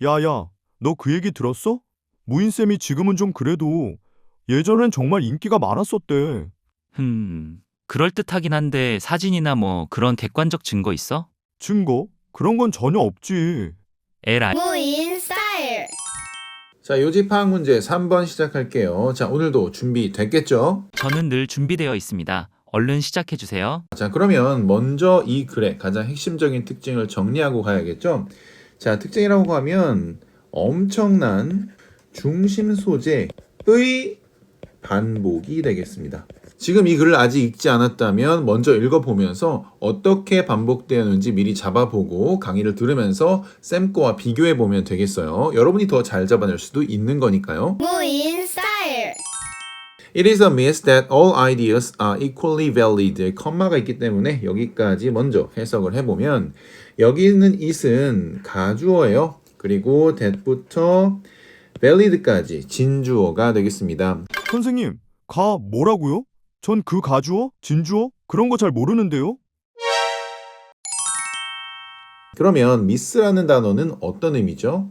야야, 너 그 얘기 들었어? 무인쌤이 지금은 좀 그래도 예전엔 정말 인기가 많았었대. 그럴듯하긴 한데 사진이나 뭐 그런 객관적 증거 있어? 증거? 그런 건 전혀 없지. 에라이. 무인 스타일. 자, 요지 파악 문제 3번 시작할게요. 자, 오늘도 준비됐겠죠? 저는 늘 준비되어 있습니다. 얼른 시작해 주세요. 자, 그러면 먼저 이 글의 가장 핵심적인 특징을 정리하고 가야겠죠? 자, 특징이라고 하면 엄청난 중심 소재의 반복이 되겠습니다. 지금 이 글을 아직 읽지 않았다면 먼저 읽어보면서 어떻게 반복되었는지 미리 잡아보고 강의를 들으면서 쌤 거와 비교해보면 되겠어요. 여러분이 더 잘 잡아낼 수도 있는 거니까요. 무인 스타일. It is a myth that all ideas are equally valid. 컴마가 있기 때문에 여기까지 먼저 해석을 해보면 여기 있는 it은 가주어예요. 그리고 that부터 valid까지 진주어가 되겠습니다. 선생님, 가 뭐라고요? 전 그 가주어? 진주어? 그런 거 잘 모르는데요? 그러면 미스라는 단어는 어떤 의미죠?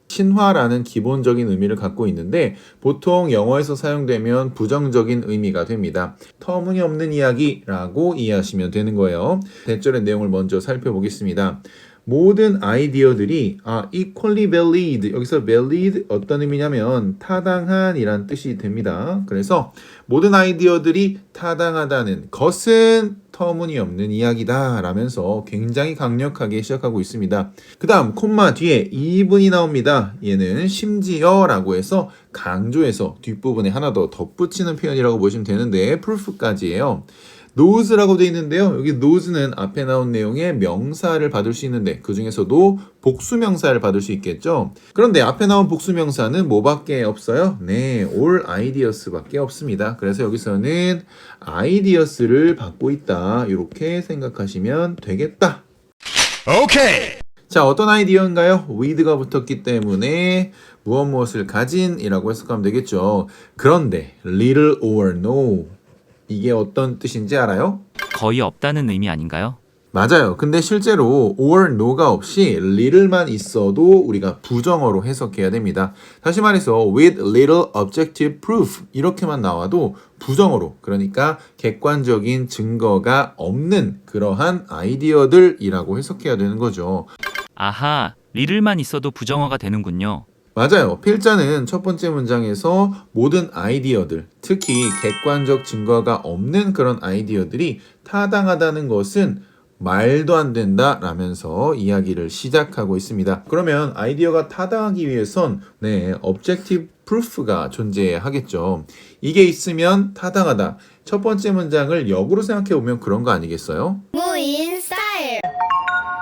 신화라는 기본적인 의미를 갖고 있는데 보통 영어에서 사용되면 부정적인 의미가 됩니다. 터무니없는 이야기라고 이해하시면 되는 거예요. 대절의 내용을 먼저 살펴보겠습니다. 모든 아이디어들이 equally valid, 여기서 valid 어떤 의미냐면 타당한 이란 뜻이 됩니다. 그래서 모든 아이디어들이 타당하다는 것은 터무니없는 이야기다 라면서 굉장히 강력하게 시작하고 있습니다. 그 다음 콤마 뒤에 이분이 나옵니다. 얘는 심지어 라고 해서 강조해서 뒷부분에 하나 더 덧붙이는 표현이라고 보시면 되는데 proof까지예요. knows라고 되어 있는데요. 여기 knows는 앞에 나온 내용의 명사를 받을 수 있는데 그 중에서도 복수명사를 받을 수 있겠죠. 그런데 앞에 나온 복수명사는 뭐밖에 없어요? 네, all ideas밖에 없습니다. 그래서 여기서는 ideas를 받고 있다. 이렇게 생각하시면 되겠다. 오케이! 자, 어떤 아이디어인가요? with가 붙었기 때문에 무엇을 가진 이라고 해석하면 되겠죠. 그런데 little or no 이게 어떤 뜻인지 알아요? 거의 없다는 의미 아닌가요? 맞아요. 근데 실제로 or no가 없이 little만 있어도 우리가 부정어로 해석해야 됩니다. 다시 말해서 with little objective proof 이렇게만 나와도 부정어로, 그러니까 객관적인 증거가 없는 그러한 아이디어들이라고 해석해야 되는 거죠. 아하, 리를만 있어도 부정어가 되는군요. 맞아요. 필자는 첫 번째 문장에서 모든 아이디어들, 특히 객관적 증거가 없는 그런 아이디어들이 타당하다는 것은 말도 안 된다 라면서 이야기를 시작하고 있습니다. 그러면 아이디어가 타당하기 위해선 objective proof가 존재하겠죠. 이게 있으면 타당하다. 첫 번째 문장을 역으로 생각해 보면 그런 거 아니겠어요? 무인 스타일.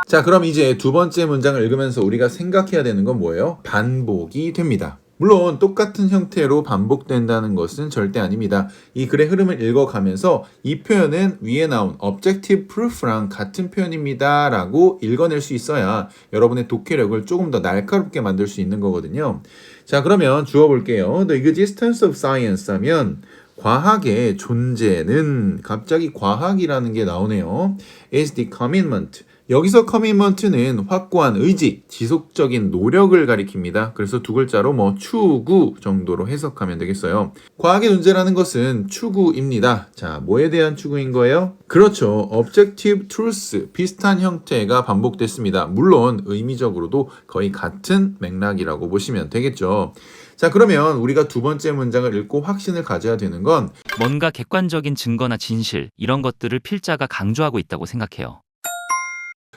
자, 그럼 이제 두 번째 문장을 읽으면서 우리가 생각해야 되는 건 뭐예요? 반복이 됩니다. 물론 똑같은 형태로 반복된다는 것은 절대 아닙니다. 이 글의 흐름을 읽어가면서 이 표현은 위에 나온 objective proof랑 같은 표현입니다 라고 읽어낼 수 있어야 여러분의 독해력을 조금 더 날카롭게 만들 수 있는 거거든요. 자, 그러면 주어 볼게요. The existence of science 하면 과학의 존재는, 갑자기 과학이라는 게 나오네요. is the commitment. 여기서 commitment는 확고한 의지, 지속적인 노력을 가리킵니다. 그래서 두 글자로 추구 정도로 해석하면 되겠어요. 과학의 존재라는 것은 추구입니다. 자, 뭐에 대한 추구인 거예요? 그렇죠. objective truth, 비슷한 형태가 반복됐습니다. 물론 의미적으로도 거의 같은 맥락이라고 보시면 되겠죠. 자, 그러면 우리가 두 번째 문장을 읽고 확신을 가져야 되는 건 뭔가 객관적인 증거나 진실, 이런 것들을 필자가 강조하고 있다고 생각해요.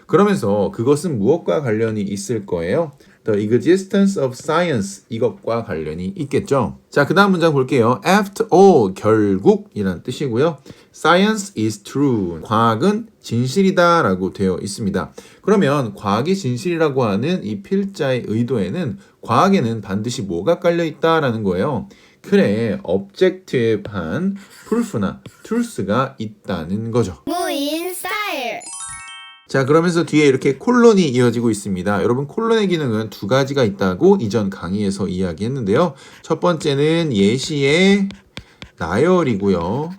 그러면서 그것은 무엇과 관련이 있을 거예요? The existence of science, 이것과 관련이 있겠죠. 자, 그 다음 문장 볼게요. After all, 결국이란 뜻이고요. Science is true, 과학은 진실이다 라고 되어 있습니다. 그러면 과학이 진실이라고 하는 이 필자의 의도에는 과학에는 반드시 뭐가 깔려있다 라는 거예요. 그래, objective한 proof나 truth가 있다는 거죠. 무인 스타일. 자, 그러면서 뒤에 이렇게 콜론이 이어지고 있습니다. 여러분, 콜론의 기능은 두 가지가 있다고 이전 강의에서 이야기했는데요. 첫 번째는 예시의 나열이고요.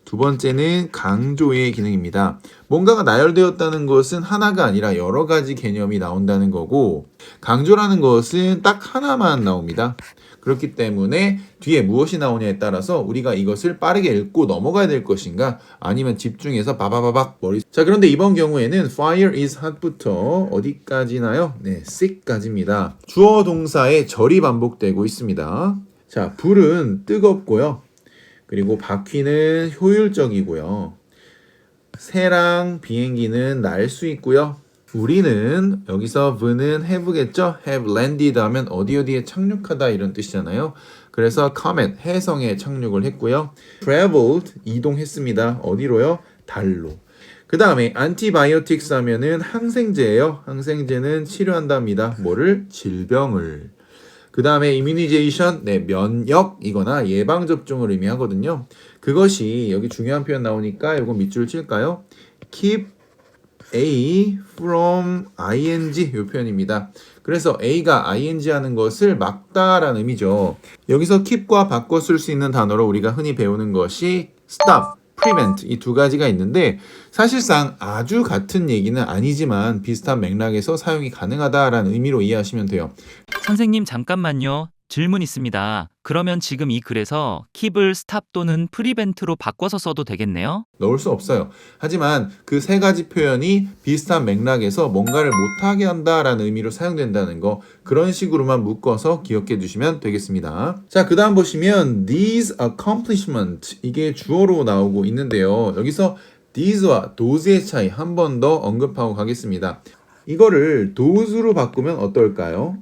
두 번째는 강조의 기능입니다. 뭔가가 나열되었다는 것은 하나가 아니라 여러 가지 개념이 나온다는 거고, 강조라는 것은 딱 하나만 나옵니다. 그렇기 때문에 뒤에 무엇이 나오냐에 따라서 우리가 이것을 빠르게 읽고 넘어가야 될 것인가, 아니면 집중해서 바바바박 자, 그런데 이번 경우에는 fire is hot부터 어디까지나요? 네, sick까지입니다. 주어 동사의 절이 반복되고 있습니다. 자, 불은 뜨겁고요. 그리고 바퀴는 효율적이고요. 새랑 비행기는 날 수 있고요. 우리는 여기서 v는 have겠죠? have landed 하면 어디에 착륙하다 이런 뜻이잖아요. 그래서 comet, 해성에 착륙을 했고요. traveled, 이동했습니다. 어디로요? 달로. 그 다음에 antibiotics 하면은 항생제예요. 항생제는 치료한답니다. 뭐를? 질병을. 그 다음에 immunization, 네, 면역이거나 예방접종을 의미하거든요. 그것이 여기 중요한 표현 나오니까 이거 밑줄 칠까요? keep A from ing 이 표현입니다. 그래서 A가 ing 하는 것을 막다라는 의미죠. 여기서 keep과 바꿔 쓸 수 있는 단어로 우리가 흔히 배우는 것이 stop, prevent 이 두 가지가 있는데 사실상 아주 같은 얘기는 아니지만 비슷한 맥락에서 사용이 가능하다라는 의미로 이해하시면 돼요. 선생님 잠깐만요. 질문 있습니다. 그러면 지금 이 글에서 keep을 stop 또는 prevent로 바꿔서 써도 되겠네요? 넣을 수 없어요. 하지만 그 세 가지 표현이 비슷한 맥락에서 뭔가를 못하게 한다라는 의미로 사용된다는 거, 그런 식으로만 묶어서 기억해 두시면 되겠습니다. 자, 그 다음 보시면 these accomplishment 이게 주어로 나오고 있는데요. 여기서 these와 those의 차이 한 번 더 언급하고 가겠습니다. 이거를 those로 바꾸면 어떨까요?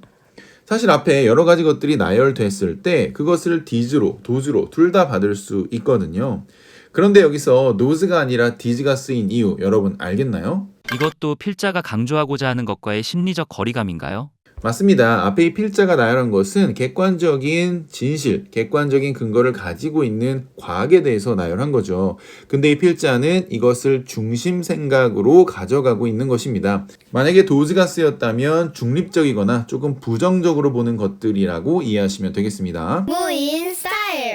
사실 앞에 여러 가지 것들이 나열됐을 때 그것을 these로, those로 둘 다 받을 수 있거든요. 그런데 여기서 those가 아니라 these가 쓰인 이유 여러분 알겠나요? 이것도 필자가 강조하고자 하는 것과의 심리적 거리감인가요? 맞습니다. 앞에 이 필자가 나열한 것은 객관적인 진실, 객관적인 근거를 가지고 있는 과학에 대해서 나열한 거죠. 근데 이 필자는 이것을 중심 생각으로 가져가고 있는 것입니다. 만약에 those가 쓰였다면 중립적이거나 조금 부정적으로 보는 것들이라고 이해하시면 되겠습니다. 무인 스타일.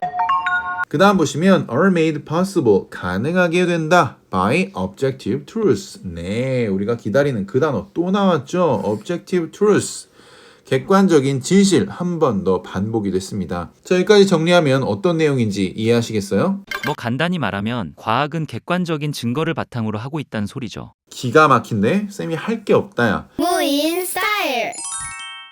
그 다음 보시면 are made possible, 가능하게 된다 by objective truths. 네, 우리가 기다리는 그 단어 또 나왔죠. objective truths. 객관적인 진실 한 번 더 반복이 됐습니다. 자, 여기까지 정리하면 어떤 내용인지 이해하시겠어요? 뭐 간단히 말하면 과학은 객관적인 증거를 바탕으로 하고 있다는 소리죠. 기가 막힌데? 쌤이 할 게 없다야. 무인 스타일.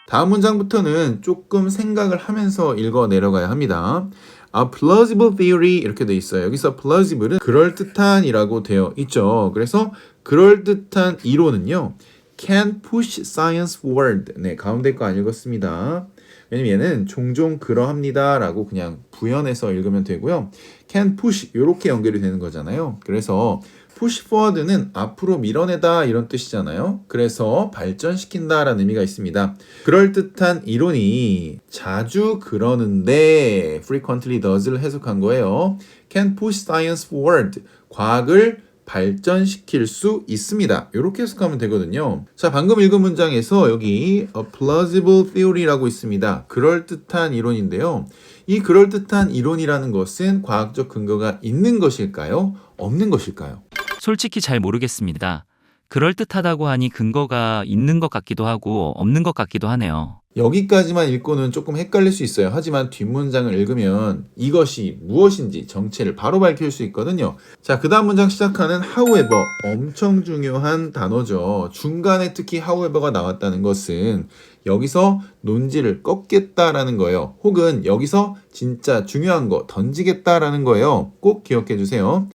다음 문장부터는 조금 생각을 하면서 읽어 내려가야 합니다. A plausible theory 이렇게 돼 있어요. 여기서 plausible은 그럴듯한이라고 되어 있죠. 그래서 그럴듯한 이론은요, can push science forward. 네, 가운데 거 안 읽었습니다. 왜냐면 얘는 종종 그러합니다 라고 그냥 부연해서 읽으면 되고요. can push 이렇게 연결이 되는 거잖아요. 그래서 push forward는 앞으로 밀어내다 이런 뜻이잖아요. 그래서 발전시킨다 라는 의미가 있습니다. 그럴듯한 이론이 자주 그러는데 frequently does를 해석한 거예요. can push science forward. 과학을 발전시킬 수 있습니다. 이렇게 해석하면 되거든요. 자, 방금 읽은 문장에서 여기 a plausible theory라고 있습니다. 그럴듯한 이론인데요. 이 그럴듯한 이론이라는 것은 과학적 근거가 있는 것일까요? 없는 것일까요? 솔직히 잘 모르겠습니다. 그럴듯하다고 하니 근거가 있는 것 같기도 하고 없는 것 같기도 하네요. 여기까지만 읽고는 조금 헷갈릴 수 있어요. 하지만 뒷문장을 읽으면 이것이 무엇인지 정체를 바로 밝힐 수 있거든요. 자, 그 다음 문장 시작하는 however, 엄청 중요한 단어죠. 중간에 특히 however가 나왔다는 것은 여기서 논지를 꺾겠다라는 거예요. 혹은 여기서 진짜 중요한 거 던지겠다라는 거예요. 꼭 기억해 주세요.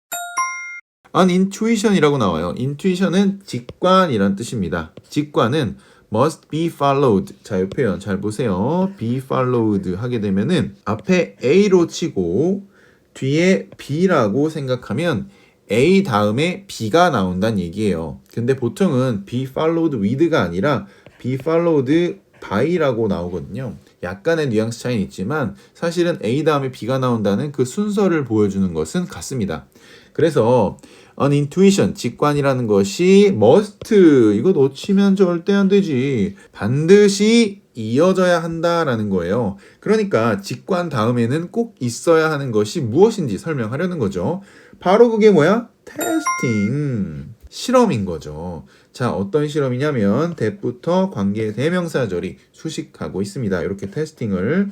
An intuition이라고 나와요. intuition은 직관이란 뜻입니다. 직관은 must be followed. 자, 이 표현 잘 보세요. be followed 하게 되면은 앞에 A로 치고 뒤에 B라고 생각하면 A 다음에 B가 나온다는 얘기예요. 근데 보통은 be followed with가 아니라 be followed by라고 나오거든요. 약간의 뉘앙스 차이는 있지만 사실은 A 다음에 B가 나온다는 그 순서를 보여주는 것은 같습니다. 그래서 an intuition, 직관이라는 것이 must, 이거 놓치면 절대 안 되지. 반드시 이어져야 한다라는 거예요. 그러니까 직관 다음에는 꼭 있어야 하는 것이 무엇인지 설명하려는 거죠. 바로 그게 뭐야? 테스팅. 실험인 거죠. 자, 어떤 실험이냐면 that부터 관계 대명사절이 수식하고 있습니다. 이렇게 테스팅을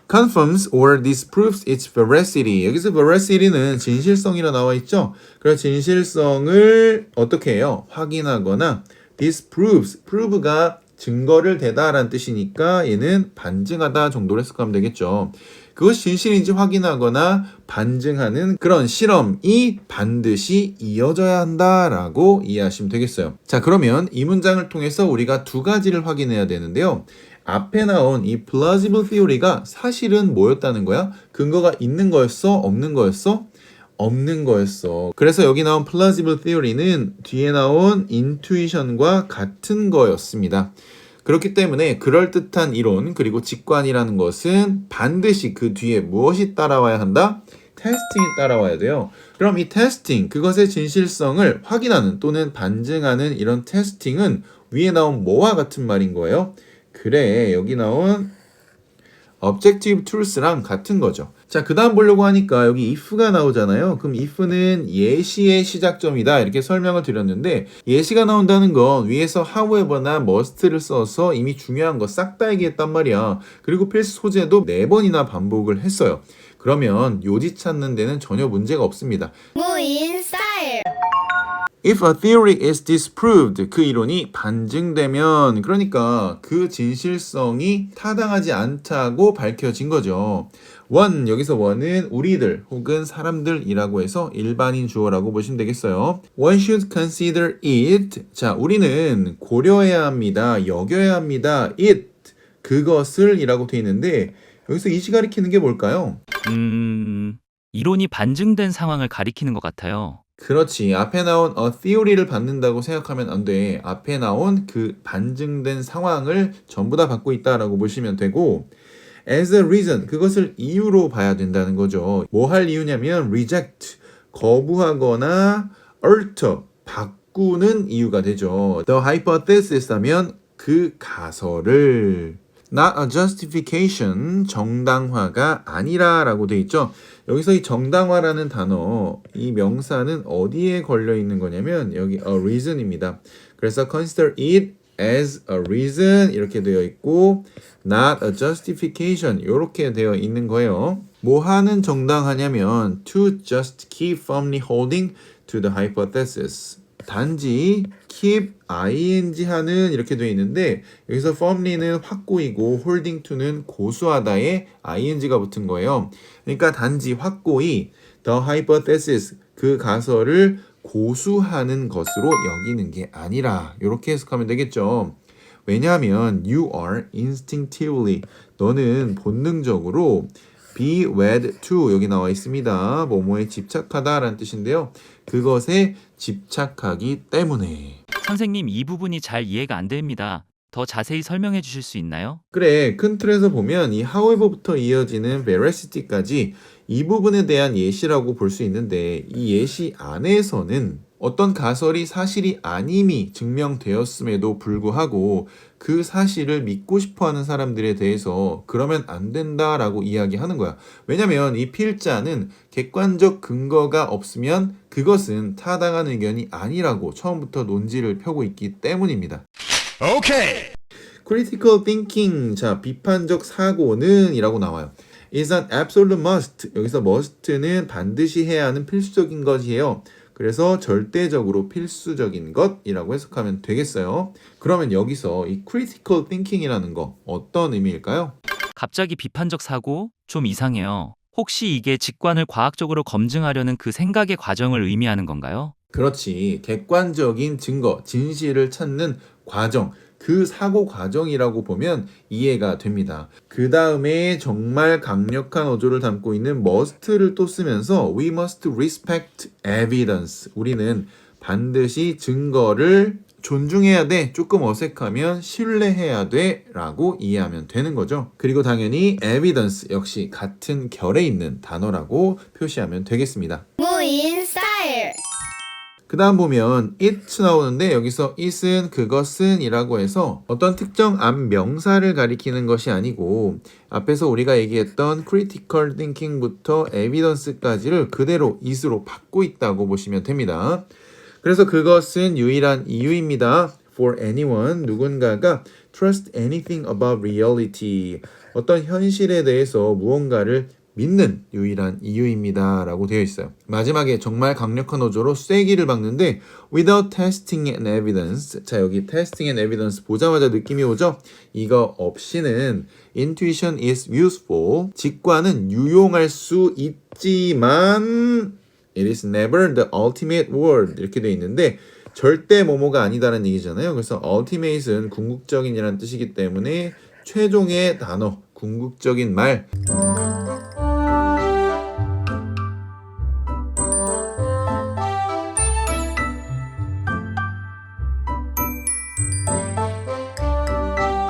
confirms or disproves its veracity. 여기서 veracity는 진실성이라 나와 있죠. 그래서 진실성을 어떻게 해요? 확인하거나 disproves, prove가 증거를 대다라는 뜻이니까 얘는 반증하다 정도로 해석하면 되겠죠. 그것이 진실인지 확인하거나 반증하는 그런 실험이 반드시 이어져야 한다라고 이해하시면 되겠어요. 자, 그러면 이 문장을 통해서 우리가 두 가지를 확인해야 되는데요. 앞에 나온 이 plausible theory가 사실은 뭐였다는 거야? 근거가 있는 거였어? 없는 거였어? 없는 거였어. 그래서 여기 나온 plausible theory는 뒤에 나온 intuition과 같은 거였습니다. 그렇기 때문에 그럴듯한 이론 그리고 직관이라는 것은 반드시 그 뒤에 무엇이 따라와야 한다? 테스팅이 따라와야 돼요. 그럼 이 테스팅, 그것의 진실성을 확인하는 또는 반증하는 이런 테스팅은 위에 나온 뭐와 같은 말인 거예요? 그래, 여기 나온 objective truth랑 같은 거죠. 자, 그 다음 보려고 하니까 여기 if가 나오잖아요. 그럼 if는 예시의 시작점이다 이렇게 설명을 드렸는데 예시가 나온다는 건 위에서 however나 must를 써서 이미 중요한 거 싹 다 얘기했단 말이야. 그리고 필수 소재도 4번이나 반복을 했어요. 그러면 요지 찾는 데는 전혀 문제가 없습니다. 무인 스타일. If a theory is disproved, 그 이론이 반증되면 그러니까 그 진실성이 타당하지 않다고 밝혀진 거죠. one, 여기서 one은 우리들 혹은 사람들이라고 해서 일반인 주어라고 보시면 되겠어요. One should consider it. 자, 우리는 고려해야 합니다. 여겨야 합니다. it, 그것을 이라고 돼 있는데 여기서 it이 가리키는 게 뭘까요? 이론이 반증된 상황을 가리키는 것 같아요. 그렇지. 앞에 나온 a theory를 받는다고 생각하면 안 돼. 앞에 나온 그 반증된 상황을 전부 다 받고 있다라고 보시면 되고 as a reason, 그것을 이유로 봐야 된다는 거죠. 뭐 할 이유냐면 reject, 거부하거나 alter, 바꾸는 이유가 되죠. The hypothesis 하면 그 가설을 not a justification, 정당화가 아니라 라고 돼 있죠. 여기서 이 정당화라는 단어, 이 명사는 어디에 걸려 있는 거냐면 여기 a reason입니다. 그래서 consider it as a reason 이렇게 되어 있고 not a justification 이렇게 되어 있는 거예요. 뭐 하는 정당하냐면 to just keep firmly holding to the hypothesis. 단지 keep ing 하는 이렇게 되어 있는데 여기서 firmly는 확고히고 holding to는 고수하다에 ing가 붙은 거예요. 그러니까 단지 확고히 the hypothesis 그 가설을 고수하는 것으로 여기는 게 아니라 이렇게 해석하면 되겠죠. 왜냐하면 you are instinctively 너는 본능적으로 be wed to 여기 나와 있습니다. 뭐뭐에 집착하다 라는 뜻인데요. 그것에 집착하기 때문에. 선생님, 이 부분이 잘 이해가 안 됩니다. 더 자세히 설명해 주실 수 있나요? 그래, 큰 틀에서 보면 이 however부터 이어지는 veracity까지 이 부분에 대한 예시라고 볼 수 있는데 이 예시 안에서는 어떤 가설이 사실이 아님이 증명되었음에도 불구하고 그 사실을 믿고 싶어하는 사람들에 대해서 그러면 안 된다라고 이야기하는 거야. 왜냐면 이 필자는 객관적 근거가 없으면 그것은 타당한 의견이 아니라고 처음부터 논지를 펴고 있기 때문입니다. 오케이. critical thinking, 자, 비판적 사고는 이라고 나와요. is an absolute must. 여기서 must는 반드시 해야 하는 필수적인 것이에요. 그래서 절대적으로 필수적인 것이라고 해석하면 되겠어요. 그러면 여기서 이 critical thinking이라는 거 어떤 의미일까요? 갑자기 비판적 사고? 좀 이상해요. 혹시 이게 직관을 과학적으로 검증하려는 그 생각의 과정을 의미하는 건가요? 그렇지. 객관적인 증거, 진실을 찾는 과정, 그 사고 과정이라고 보면 이해가 됩니다. 그 다음에 정말 강력한 어조를 담고 있는 must를 또 쓰면서 we must respect evidence. 우리는 반드시 증거를 존중해야 돼. 조금 어색하면 신뢰해야 돼 라고 이해하면 되는 거죠. 그리고 당연히 evidence 역시 같은 결에 있는 단어라고 표시하면 되겠습니다. 무인 스타일. 그 다음 보면 it 나오는데 여기서 it은 그것은 이라고 해서 어떤 특정 명사를 가리키는 것이 아니고 앞에서 우리가 얘기했던 critical thinking부터 evidence까지를 그대로 it으로 받고 있다고 보시면 됩니다. 그래서 그것은 유일한 이유입니다. For anyone, 누군가가 trust anything about reality, 어떤 현실에 대해서 무언가를 믿는 유일한 이유입니다. 라고 되어 있어요. 마지막에 정말 강력한 어조로 쐐기를 박는데 without testing and evidence. 자, 여기 testing and evidence 보자마자 느낌이 오죠? 이거 없이는 intuition is useful. 직관은 유용할 수 있지만 it is never the ultimate word. 이렇게 되어 있는데 절대 뭐뭐가 아니다라는 얘기잖아요. 그래서 ultimate은 궁극적인이라는 뜻이기 때문에 최종의 단어, 궁극적인 말.